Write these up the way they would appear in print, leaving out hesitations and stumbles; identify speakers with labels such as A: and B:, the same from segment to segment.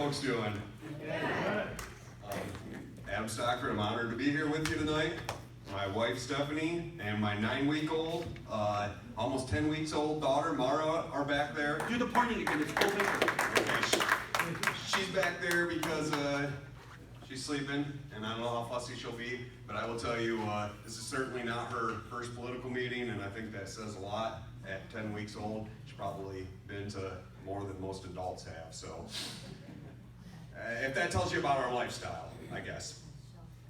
A: folks doing? Adam Stockford, I'm honored to be here with you tonight. My wife Stephanie and my 9-week-old, almost 10 weeks old daughter Mara are back there.
B: Do the pointing again, it's full picture.
A: Okay, she's back there because she's sleeping, and I don't know how fussy she'll be, but I will tell you, this is certainly not her first political meeting, and I think that says a lot. At 10 weeks old, she's probably been to more than most adults have, so if that tells you about our lifestyle, I guess.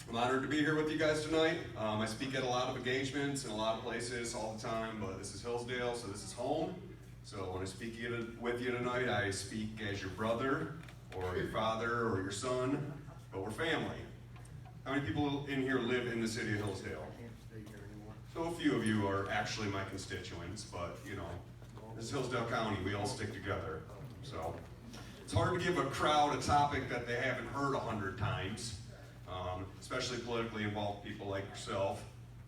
A: I'm honored to be here with you guys tonight. I speak at a lot of engagements in a lot of places all the time, but this is Hillsdale, so this is home. So when I speak with you tonight, I speak as your brother, or your father, or your son, but we're family. How many people in here live in the city of Hillsdale? So a few of you are actually my constituents, but you know, this is Hillsdale County, we all stick together. So it's hard to give a crowd a topic that they haven't heard 100 times, especially politically involved people like yourself.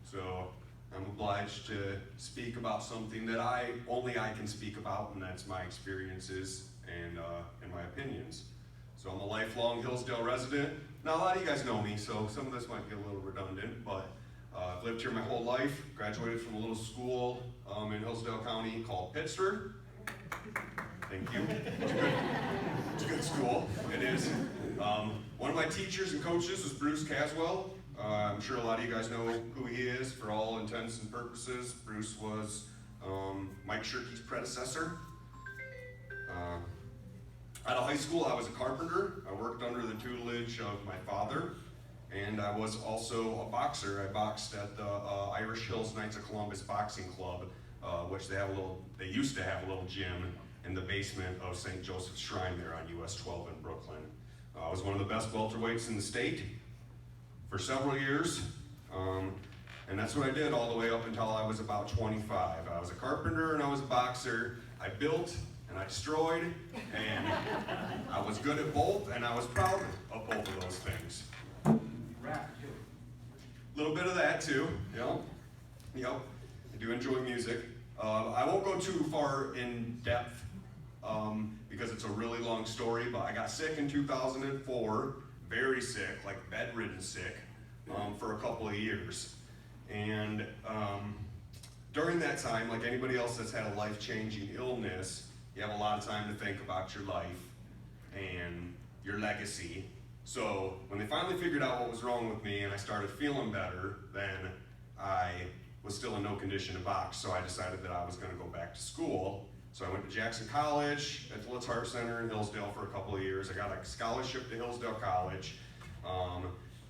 A: So I'm obliged to speak about something that only I can speak about, and that's my experiences and my opinions. So I'm a lifelong Hillsdale resident. Now a lot of you guys know me, so some of this might be a little redundant, but I've lived here my whole life, graduated from a little school in Hillsdale County called Pittsford. Thank you. It's a good school. It is. One of my teachers and coaches was Bruce Caswell. I'm sure a lot of you guys know who he is for all intents and purposes. Bruce was Mike Shirkey's predecessor. Out of high school, I was a carpenter. I worked under the tutelage of my father. And I was also a boxer. I boxed at the Irish Hills Knights of Columbus Boxing Club, which they used to have a little gym in the basement of St. Joseph's Shrine there on US 12 in Brooklyn. I was one of the best welterweights in the state for several years. And that's what I did all the way up until I was about 25. I was a carpenter and I was a boxer. I built and I destroyed, and I was good at both, and I was proud of both of those things. A little bit of that too, Yep. I do enjoy music. I won't go too far in depth because it's a really long story, but I got sick in 2004, very sick, like bedridden sick, for a couple of years. And during that time, like anybody else that's had a life-changing illness, you have a lot of time to think about your life and your legacy. So when they finally figured out what was wrong with me and I started feeling better, then I was still in no condition to box, so I decided that I was going to go back to school. So I went to Jackson College at the Litz Heart Center in Hillsdale for a couple of years. I got a scholarship to Hillsdale College,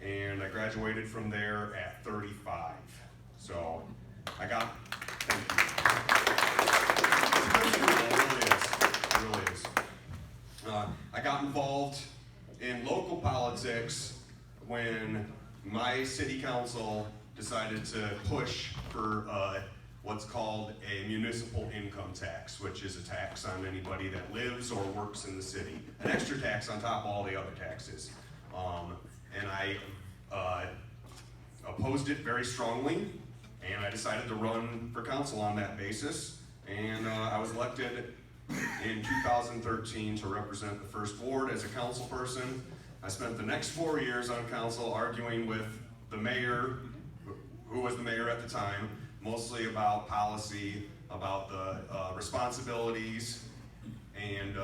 A: and I graduated from there at 35. So I got, thank you. It really is. I got involved in local politics when my city council decided to push for what's called a municipal income tax, which is a tax on anybody that lives or works in the city. An extra tax on top of all the other taxes. And I opposed it very strongly, and I decided to run for council on that basis. And I was elected in 2013 to represent the first ward as a council person. I spent the next 4 years on council arguing with the mayor, who was the mayor at the time, mostly about policy, about the responsibilities and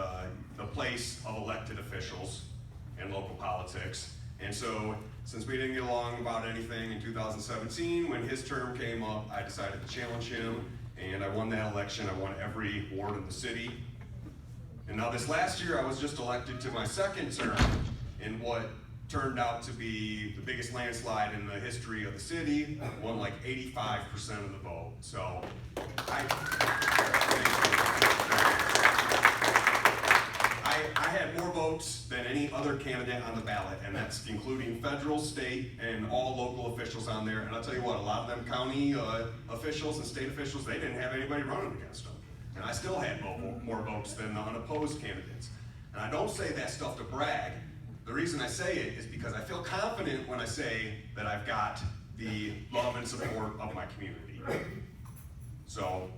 A: the place of elected officials in local politics. And so, since we didn't get along about anything in 2017, when his term came up, I decided to challenge him, and I won that election. I won every ward in the city. And now this last year, I was just elected to my second term in what turned out to be the biggest landslide in the history of the city. Won like 85% of the vote. So I had more votes than any other candidate on the ballot, and that's including federal, state, and all local officials on there. And I'll tell you what, a lot of them county officials and state officials, they didn't have anybody running against them. And I still had more votes than the unopposed candidates. And I don't say that stuff to brag. The reason I say it is because I feel confident when I say that I've got the love and support of my community. So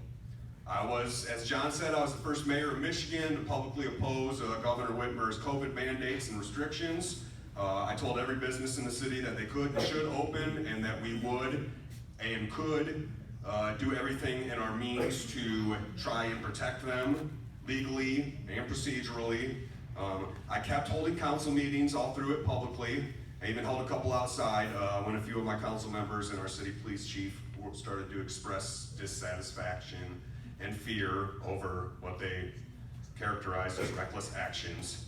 A: I was, as John said, I was the first mayor of Michigan to publicly oppose Governor Whitmer's COVID mandates and restrictions. I told every business in the city that they could and should open, and that we would and could do everything in our means to try and protect them legally and procedurally. I kept holding council meetings all through it publicly. I even held a couple outside when a few of my council members and our city police chief started to express dissatisfaction and fear over what they characterized as reckless actions.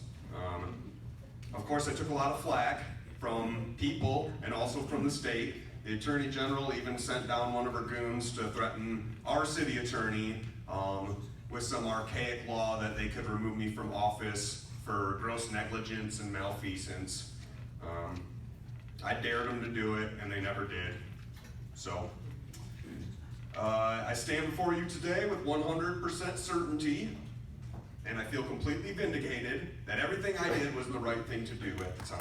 A: Of course, I took a lot of flack from people and also from the state. The Attorney General even sent down one of her goons to threaten our city attorney with some archaic law that they could remove me from office for gross negligence and malfeasance. I dared them to do it, and they never did. So, I stand before you today with 100% certainty, and I feel completely vindicated that everything I did was the right thing to do at the time.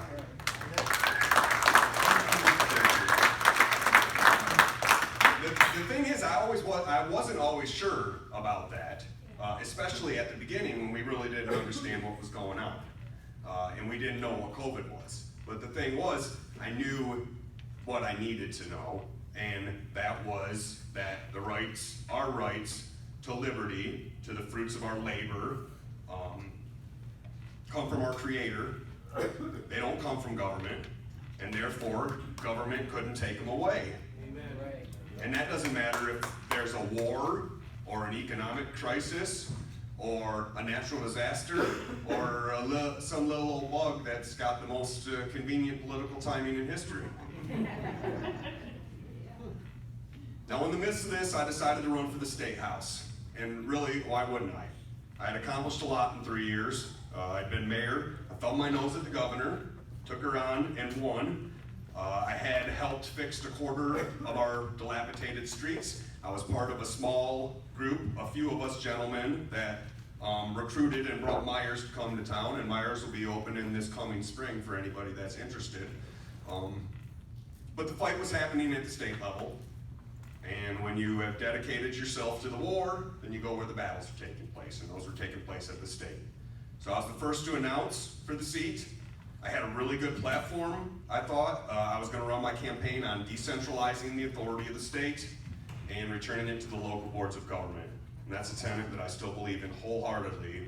A: The thing is, I wasn't always sure about that, especially at the beginning when we really didn't understand what was going on, and we didn't know what COVID was. But the thing was, I knew what I needed to know, and that was that our rights to liberty, to the fruits of our labor, come from our Creator. They don't come from government, and therefore government couldn't take them away.
C: Amen. Right.
A: And that doesn't matter if there's a war or an economic crisis or a natural disaster or some little old bug that's got the most convenient political timing in history. Now, in the midst of this, I decided to run for the State House. And really, why wouldn't I? I had accomplished a lot in 3 years. I'd been mayor. I thumbed my nose at the governor, took her on, and won. I had helped fix a quarter of our dilapidated streets. I was part of a small group, a few of us gentlemen, that recruited and brought Myers to come to town, and Myers will be open in this coming spring for anybody that's interested. But the fight was happening at the state level, and when you have dedicated yourself to the war, then you go where the battles are taking place, and those were taking place at the state. So I was the first to announce for the seat. I had a really good platform, I thought. I was going to run my campaign on decentralizing the authority of the state and returning it to the local boards of government. And that's a tenet that I still believe in wholeheartedly.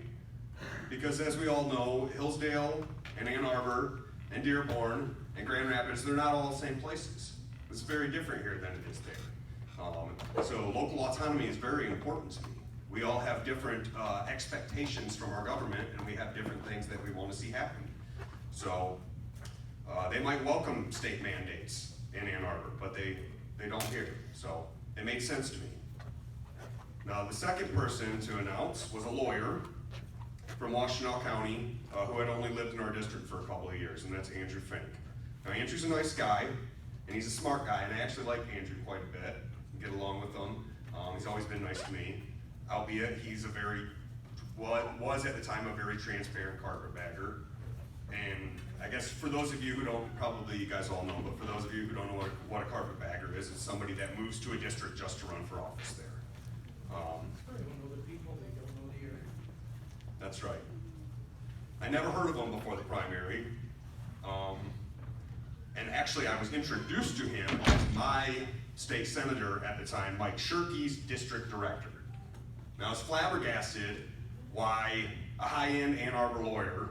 A: Because as we all know, Hillsdale and Ann Arbor and Dearborn and Grand Rapids, they're not all the same places. It's very different here than it is there. So local autonomy is very important to me. We all have different expectations from our government, and we have different things that we want to see happen. So they might welcome state mandates in Ann Arbor, but they don't here. So it made sense to me. Now, the second person to announce was a lawyer from Washtenaw County who had only lived in our district for a couple of years, and that's Andrew Fink. Now, Andrew's a nice guy, and he's a smart guy, and I actually like Andrew quite a bit. Get along with him. He's always been nice to me, albeit he's was at the time a very transparent carpetbagger. And I guess for those of you who don't, probably you guys all know, but for those of you who don't know what a carpetbagger is, it's somebody that moves to a district just to run for office there.
C: They don't know the people, they don't know the area.
A: That's right. I never heard of him before the primary. And actually I was introduced to him as my state senator at the time, Mike Shirkey's district director. Now I was flabbergasted why a high-end Ann Arbor lawyer,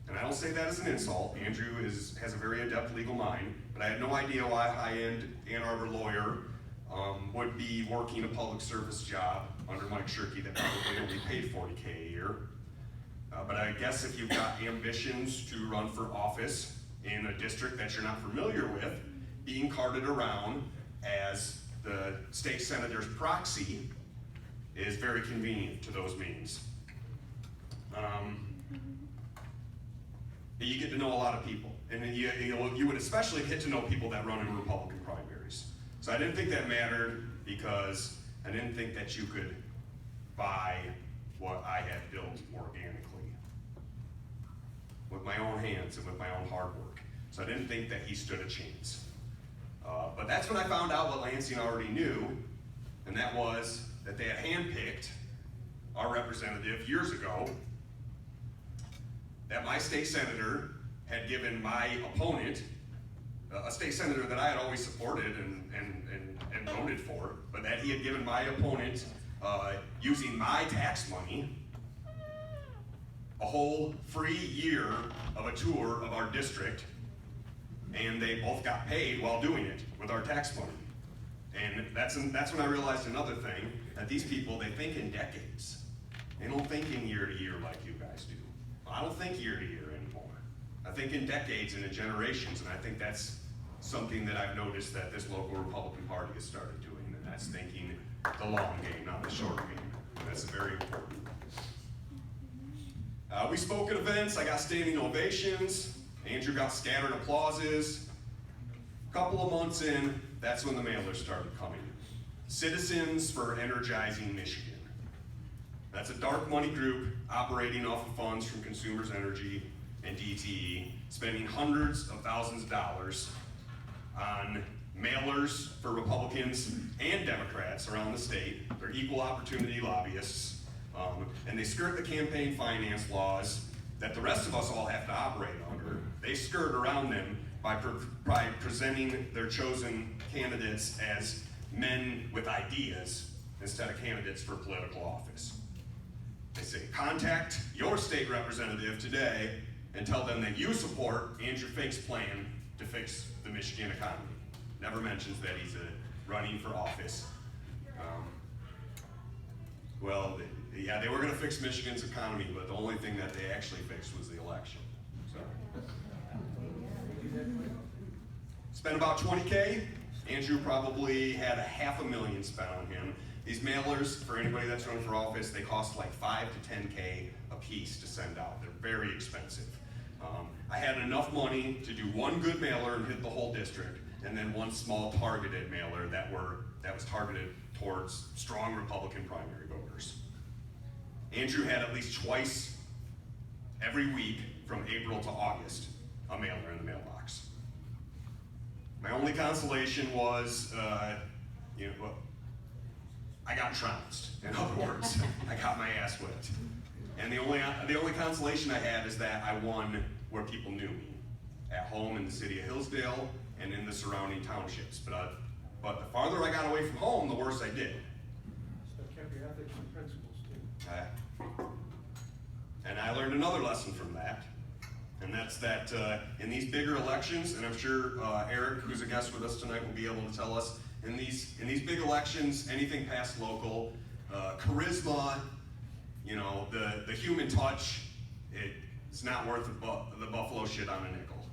A: and I don't say that as an insult, Andrew has a very adept legal mind, but I had no idea why a high-end Ann Arbor lawyer would be working a public service job under Mike Shirkey that probably only paid $40K a year. But I guess if you've got ambitions to run for office in a district that you're not familiar with, being carted around as the state senator's proxy is very convenient to those means. You get to know a lot of people, and you would especially get to know people that run in Republican primaries. So I didn't think that mattered because I didn't think that you could buy what I had built organically with my own hands and with my own hard work. So I didn't think that he stood a chance. But that's when I found out what Lansing already knew, and that was that they had handpicked our representative years ago that my state senator had given my opponent, a state senator that I had always supported and voted for, but that he had given my opponent, using my tax money, a whole free year of a tour of our district, and they both got paid while doing it with our tax money. And that's when I realized another thing, that these people, they think in decades. They don't think in year to year like you guys do. I don't think year to year anymore. I think in decades and in generations, and I think that's something that I've noticed that this local Republican Party has started doing, and that's thinking the long game, not the short game. And that's very important. We spoke at events, I got standing ovations, Andrew got scattered applauses. A couple of months in, that's when the mailers started coming. Citizens for Energizing Michigan. That's a dark money group operating off of funds from Consumers Energy and DTE, spending hundreds of thousands of dollars on mailers for Republicans and Democrats around the state. They're equal opportunity lobbyists. And they skirt the campaign finance laws that the rest of us all have to operate under. They skirt around them by presenting their chosen candidates as men with ideas instead of candidates for political office. They say, contact your state representative today and tell them that you support Andrew Fink's plan to fix the Michigan economy. Never mentions that he's running for office. Yeah, they were going to fix Michigan's economy, but the only thing that they actually fixed was the election. So, spent about $20K. Andrew probably had $500,000 spent on him. These mailers, for anybody that's running for office, they cost like $5 to $10K a piece to send out. They're very expensive. I had enough money to do one good mailer and hit the whole district, and then one small targeted mailer that was targeted towards strong Republican primary voters. Andrew had at least twice every week from April to August a mailer in the mailbox. My only consolation was, I got trounced. In other words, I got my ass whipped. And the only consolation I had is that I won where people knew me, at home in the city of Hillsdale and in the surrounding townships. But the farther I got away from home, the worse I did.
C: So kept your ethics and principles too.
A: And I learned another lesson from that, and that's that in these bigger elections, and I'm sure Eric, who's a guest with us tonight, will be able to tell us, in these big elections, anything past local, charisma, the human touch, it's not worth the buffalo shit on a nickel.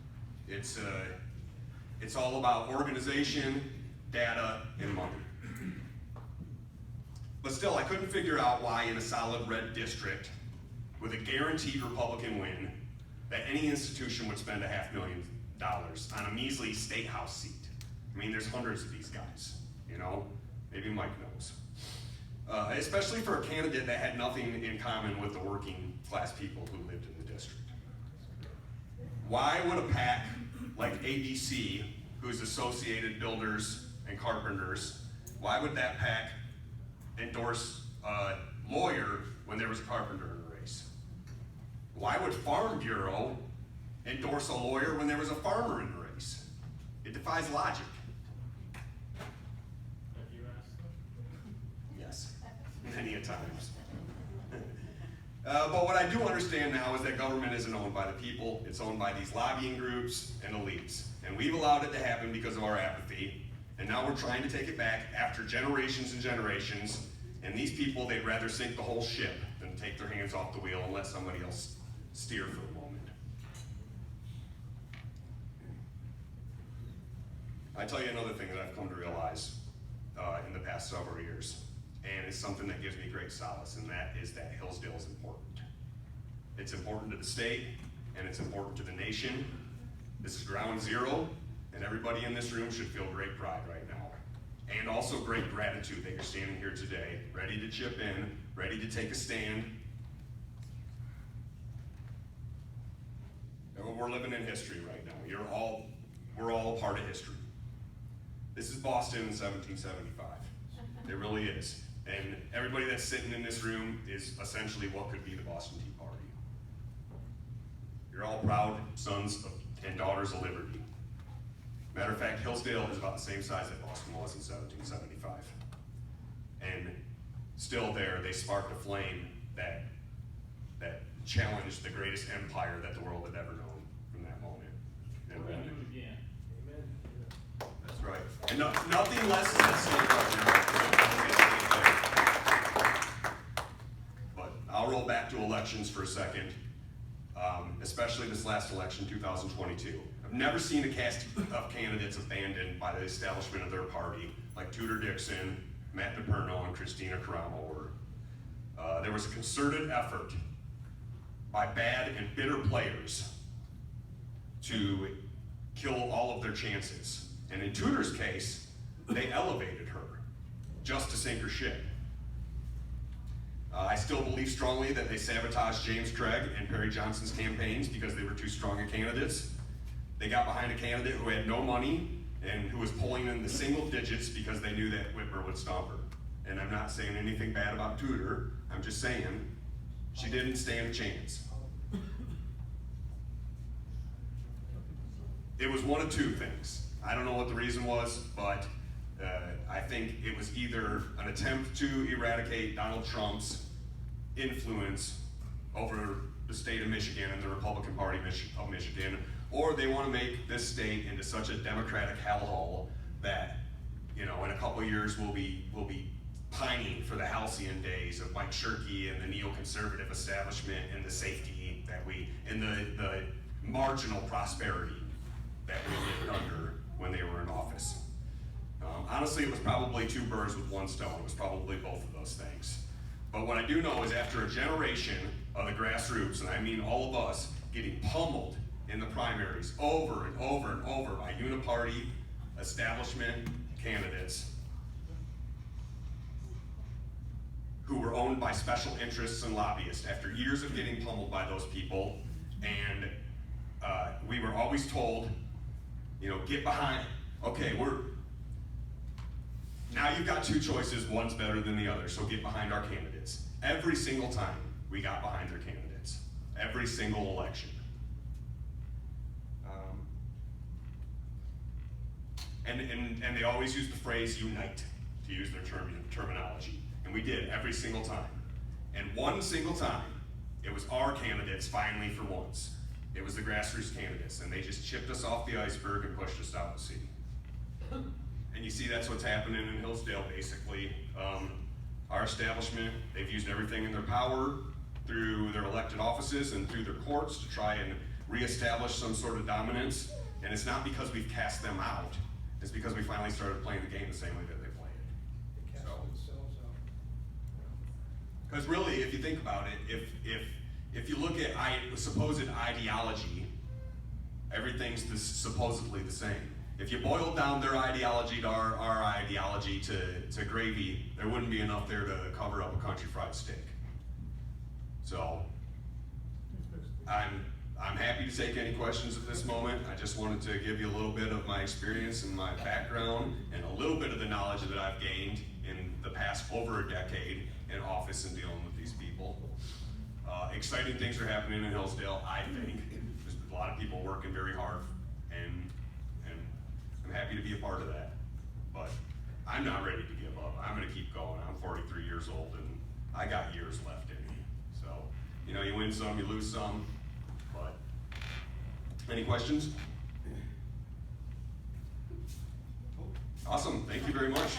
A: It's all about organization, data, and money. But still, I couldn't figure out why in a solid red district with a guaranteed Republican win that any institution would spend $500,000 on a measly state house seat. I mean, there's hundreds of these guys, maybe Mike knows. Especially for a candidate that had nothing in common with the working class people who lived in the district. Why would a PAC like ABC, who's Associated Builders and Carpenters, why would that PAC endorse a lawyer when there was a carpenter in the race? Why would Farm Bureau endorse a lawyer when there was a farmer in the race? It defies logic.
D: Have you asked them?
A: Yes, many a times. But what I do understand now is that government isn't owned by the people, it's owned by these lobbying groups and elites. And we've allowed it to happen because of our apathy, and now we're trying to take it back after generations and generations, and these people, they'd rather sink the whole ship than take their hands off the wheel and let somebody else steer for a moment. I tell you another thing that I've come to realize in the past several years, and it's something that gives me great solace, and that is that Hillsdale is important. It's important to the state, and it's important to the nation. This is ground zero, and everybody in this room should feel great pride right now. And also great gratitude that you're standing here today, ready to chip in, ready to take a stand. We're living in history right now. We're all a part of history. This is Boston in 1775. It really is. And everybody that's sitting in this room is essentially what could be the Boston Tea Party. You're all proud sons and daughters of liberty. Matter of fact, Hillsdale is about the same size that Boston was in 1775. And still there, they sparked a flame that challenged the greatest empire that the world had ever known from that moment. And
D: We're gonna do it again.
A: that's right. And nothing less is at stake right now. But I'll roll back to elections for a second, especially this last election, 2022. I've never seen a cast of candidates abandoned by the establishment of their party, like Tudor Dixon, Matt DePerno, and Christina Caramo were. There was a concerted effort by bad and bitter players to kill all of their chances. And in Tudor's case, they elevated her just to sink her ship. I still believe strongly that they sabotaged James Craig and Perry Johnson's campaigns because they were too strong a candidates. They got behind a candidate who had no money and who was polling in the single digits because they knew that Whitmer would stomp her. And I'm not saying anything bad about Tudor, I'm just saying she didn't stand a chance. It was one of two things. I don't know what the reason was, but I think it was either an attempt to eradicate Donald Trump's influence over the state of Michigan and the Republican Party of Michigan, or they want to make this state into such a Democratic hellhole that, you know, in a couple of years we'll be pining for the halcyon days of Mike Shirkey and the neoconservative establishment and the safety that and the marginal prosperity that we lived under when they were in office. Honestly, it was probably two birds with one stone. It was probably both of those things. But what I do know is after a generation of the grassroots, and I mean all of us, getting pummeled in the primaries over and over and over by uniparty establishment candidates who were owned by special interests and lobbyists, after years of getting pummeled by those people, and we were always told, you know, get behind, okay, now you've got two choices, one's better than the other, so get behind our candidates. Every single time we got behind their candidates, every single election. And they always used the phrase unite, to use their terminology. And we did every single time. And one single time, it was our candidates finally for once. It was the grassroots candidates, and they just chipped us off the iceberg and pushed us out to sea. And you see that's what's happening in Hillsdale, basically. Our establishment, they've used everything in their power through their elected offices and through their courts to try and reestablish some sort of dominance. And it's not because we've cast them out, it's because we finally started playing the game the same way that they play it.
C: They cast themselves out.
A: Because really, if you think about it, if you look at supposed ideology, everything's supposedly the same. If you boiled down their ideology to our ideology to gravy, there wouldn't be enough there to cover up a country fried steak. So, I'm happy to take any questions at this moment. I just wanted to give you a little bit of my experience and my background and a little bit of the knowledge that I've gained in the past over a decade in office and dealing with these people. Exciting things are happening in Hillsdale, I think. There's a lot of people working very hard, and I'm happy to be a part of that. But I'm not ready to give up. I'm going to keep going. I'm 43 years old, and I got years left in me. So, you know, you win some, you lose some. But any questions? Awesome. Thank you very much.